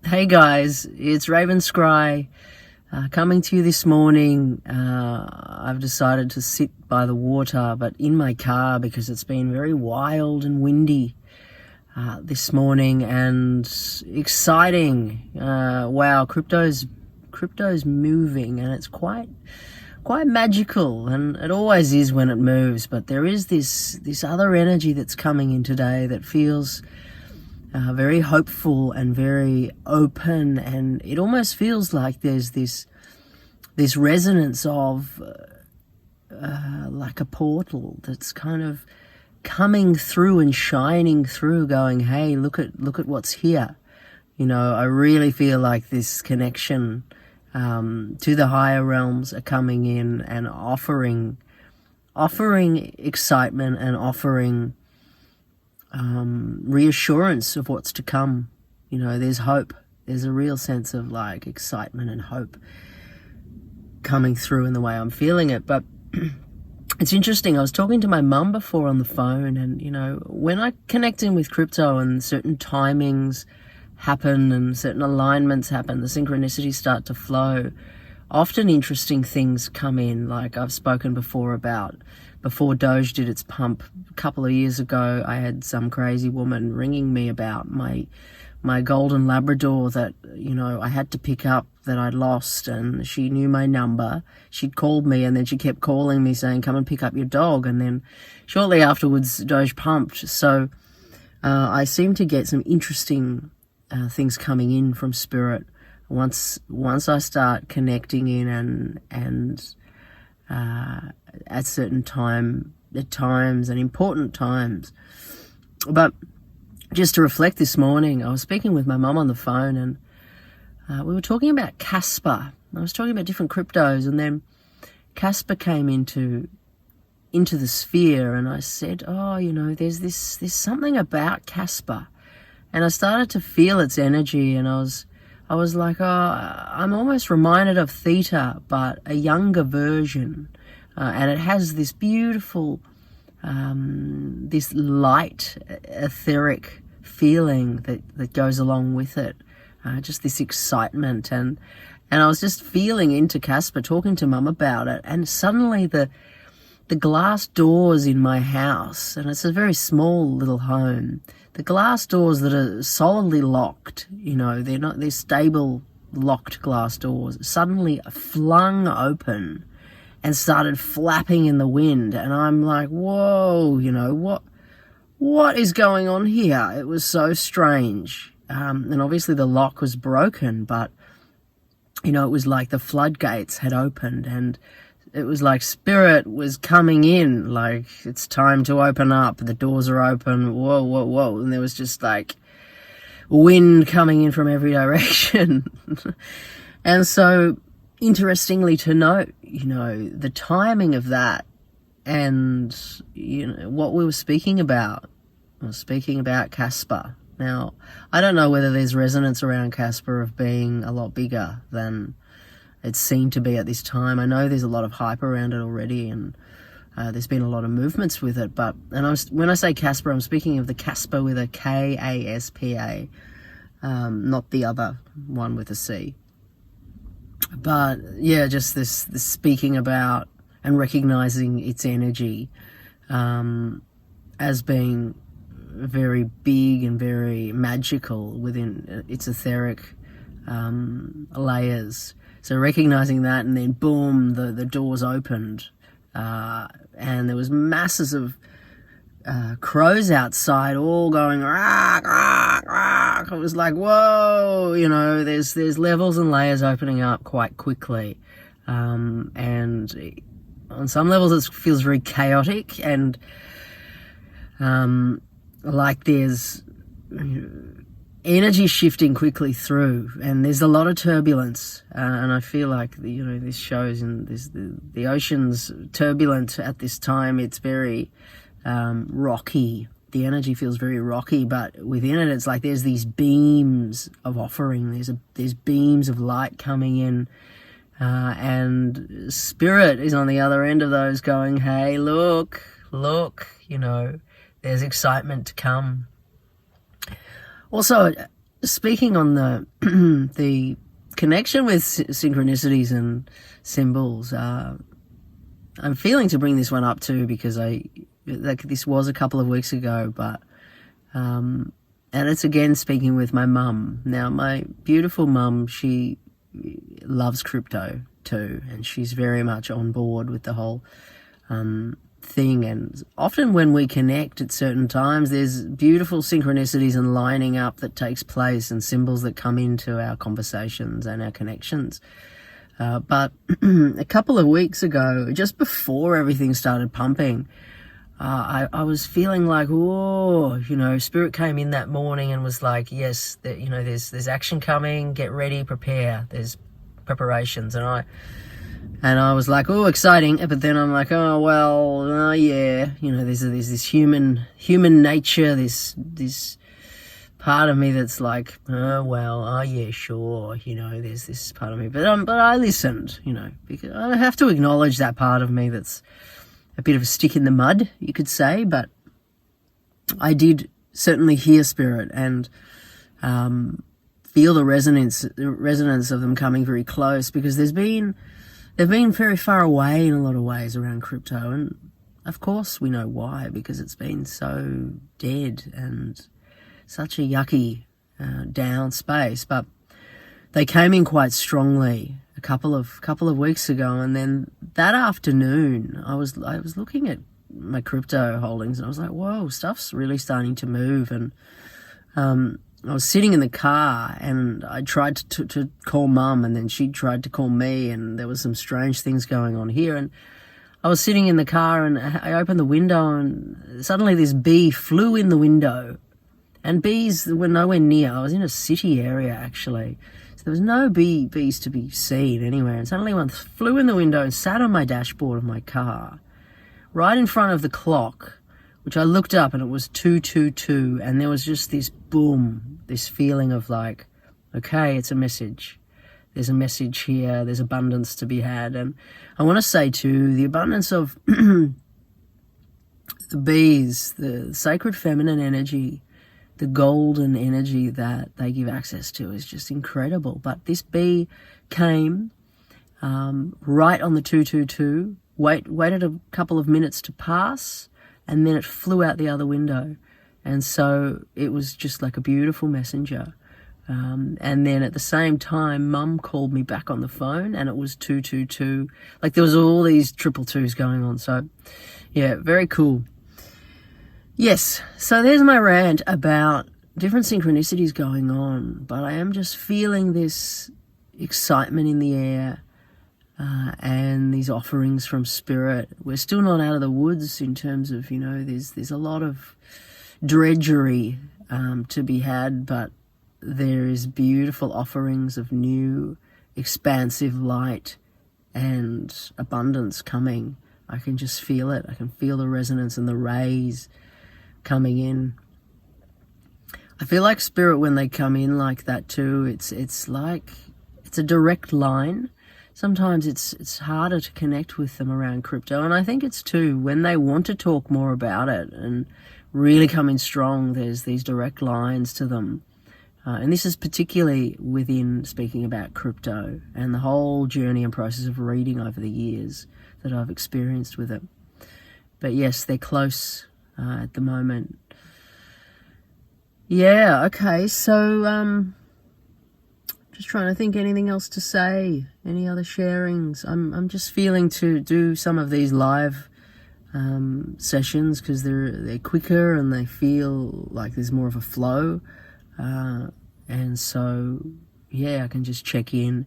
Hey guys, it's Raven Scry coming to you this morning. I've decided to sit by the water, but in my car because it's been very wild and windy this morning and exciting. Wow, crypto's moving and it's quite magical, and it always is when it moves. But there is this other energy that's coming in today that feels very hopeful and very open, and it almost feels like there's this resonance of like a portal that's kind of coming through and shining through, going, hey, look at what's here. You know, I really feel like this connection to the higher realms are coming in and offering excitement and offering reassurance of what's to come. You know, there's hope. There's a real sense of like excitement and hope coming through in the way I'm feeling it. But it's interesting. I was talking to my mum before on the phone, and you know, when I connect in with crypto and certain timings happen and certain alignments happen, the synchronicities start to flow. Often interesting things come in, like I've spoken before about before Doge did its pump a couple of years ago. I had some crazy woman ringing me about my golden Labrador that, you know, I had to pick up, that I'd lost, and she knew my number. She'd called me and then she kept calling me saying, come and pick up your dog. And then shortly afterwards, Doge pumped. So I seem to get some interesting things coming in from spirit once I start connecting in and at certain times and important times. But just to reflect this morning, I was speaking with my mum on the phone, and we were talking about Casper. I was talking about different cryptos, and then Casper came into the sphere, and I said, oh, you know, there's something about Casper. And I started to feel its energy, and I was like, oh, I'm almost reminded of Theta, but a younger version. And it has this beautiful, this light, etheric feeling that goes along with it. Just this excitement. And I was just feeling into Casper, talking to Mum about it. And suddenly the glass doors in my house, and it's a very small little home, the glass doors that are solidly locked, you know, they're stable locked glass doors, suddenly flung open and started flapping in the wind. And I'm like, whoa, you know, what is going on here? It was so strange. And obviously the lock was broken, but, you know, it was like the floodgates had opened, and it was like spirit was coming in, like, it's time to open up. The doors are open. Whoa, whoa, whoa. And there was just like wind coming in from every direction. And so, interestingly to note, you know, the timing of that and, you know, what we were speaking about. I was speaking about Casper. Now, I don't know whether there's resonance around Casper of being a lot bigger than it seemed to be at this time. I know there's a lot of hype around it already, and there's been a lot of movements with it. But when I say Casper, I'm speaking of the Casper with a Kaspa, not the other one with a C. But yeah, just this speaking about and recognizing its energy as being very big and very magical within its etheric layers. So recognizing that, and then boom, the doors opened, and there was masses of crows outside, all going rah, rah, rah. It was like, whoa, you know, there's levels and layers opening up quite quickly, and on some levels it feels very chaotic, and like there's energy shifting quickly through, and there's a lot of turbulence, and I feel like, you know, this shows in this the ocean's turbulent at this time. It's very rocky. The energy feels very rocky, but within it, it's like there's these beams of offering. There's beams of light coming in, and spirit is on the other end of those, going, "Hey, look, you know, there's excitement to come." Also, speaking on the the connection with synchronicities and symbols, I'm feeling to bring this one up too, because this was a couple of weeks ago, but and it's again speaking with my mum. Now, my beautiful mum, she loves crypto too, and she's very much on board with the whole thing. And often when we connect at certain times, there's beautiful synchronicities and lining up that takes place, and symbols that come into our conversations and our connections. But a couple of weeks ago, just before everything started pumping, I was feeling like, oh, Spirit came in that morning and was like, yes, there's action coming, get ready, prepare, there's preparations. And I was like, oh, exciting. But then I'm like, oh, well, yeah, there's this human nature, this part of me that's like, oh, well, oh, yeah, sure, there's this part of me. But I listened, because I have to acknowledge that part of me that's a bit of a stick in the mud, you could say. But I did certainly hear Spirit and feel the resonance of them coming very close, because they've been very far away in a lot of ways around crypto. And of course we know why, because it's been so dead and such a yucky down space. But they came in quite strongly a couple of weeks ago, and then that afternoon I was looking at my crypto holdings and I was like, whoa, stuff's really starting to move. And I was sitting in the car and I tried to call Mum, and then she tried to call me, and there was some strange things going on here. And I was sitting in the car and I opened the window, and suddenly this bee flew in the window. And bees were nowhere near. I was in a city area, actually. So there was no bees to be seen anywhere. And suddenly one flew in the window and sat on my dashboard of my car, right in front of the clock, which I looked up and it was 2:22. And there was just this boom, this feeling of like, okay, it's a message. There's a message here. There's abundance to be had. And I want to say too, the abundance of the bees, the sacred feminine energy, the golden energy that they give access to is just incredible. But this bee came right on the 222, waited a couple of minutes to pass, and then it flew out the other window. And so it was just like a beautiful messenger. And then at the same time, Mum called me back on the phone, and it was 222. Like there was all these 222s going on. So yeah, very cool. Yes, so there's my rant about different synchronicities going on, but I am just feeling this excitement in the air and these offerings from Spirit. We're still not out of the woods in terms of, there's a lot of drudgery to be had, but there is beautiful offerings of new, expansive light and abundance coming. I can just feel it. I can feel the resonance and the rays coming in. I feel like Spirit, when they come in like that too, it's like it's a direct line. Sometimes it's harder to connect with them around crypto, and I think it's too when they want to talk more about it and really come in strong. There's these direct lines to them, and this is particularly within speaking about crypto and the whole journey and process of reading over the years that I've experienced with it. But yes, they're close at the moment. Yeah, okay, so just trying to think anything else to say, any other sharings. I'm just feeling to do some of these live sessions because they're quicker and they feel like there's more of a flow, and so yeah, I can just check in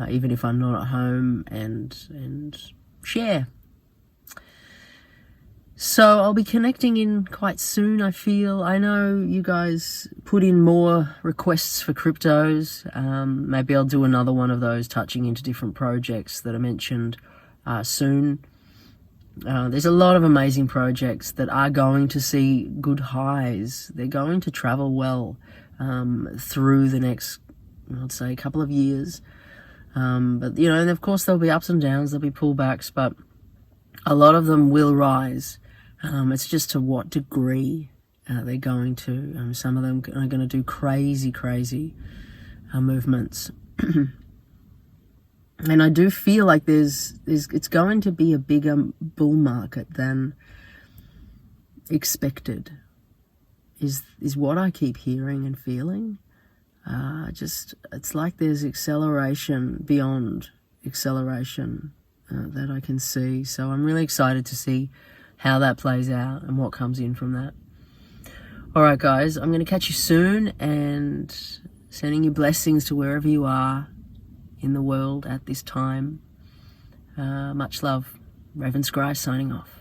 even if I'm not at home and share. So I'll be connecting in quite soon, I feel. I know you guys put in more requests for cryptos. Maybe I'll do another one of those touching into different projects that I mentioned soon. There's a lot of amazing projects that are going to see good highs. They're going to travel well through the next, I'd say, couple of years. But, and of course there'll be ups and downs, there'll be pullbacks, but a lot of them will rise. It's just to what degree They're going to, some of them are going to do crazy movements. And I do feel like it's going to be a bigger bull market than expected, is what I keep hearing and feeling. It's like there's acceleration beyond acceleration that I can see. So I'm really excited to see how that plays out and what comes in from that. All right, guys, I'm going to catch you soon, and sending you blessings to wherever you are in the world at this time. Much love. Raven Scry signing off.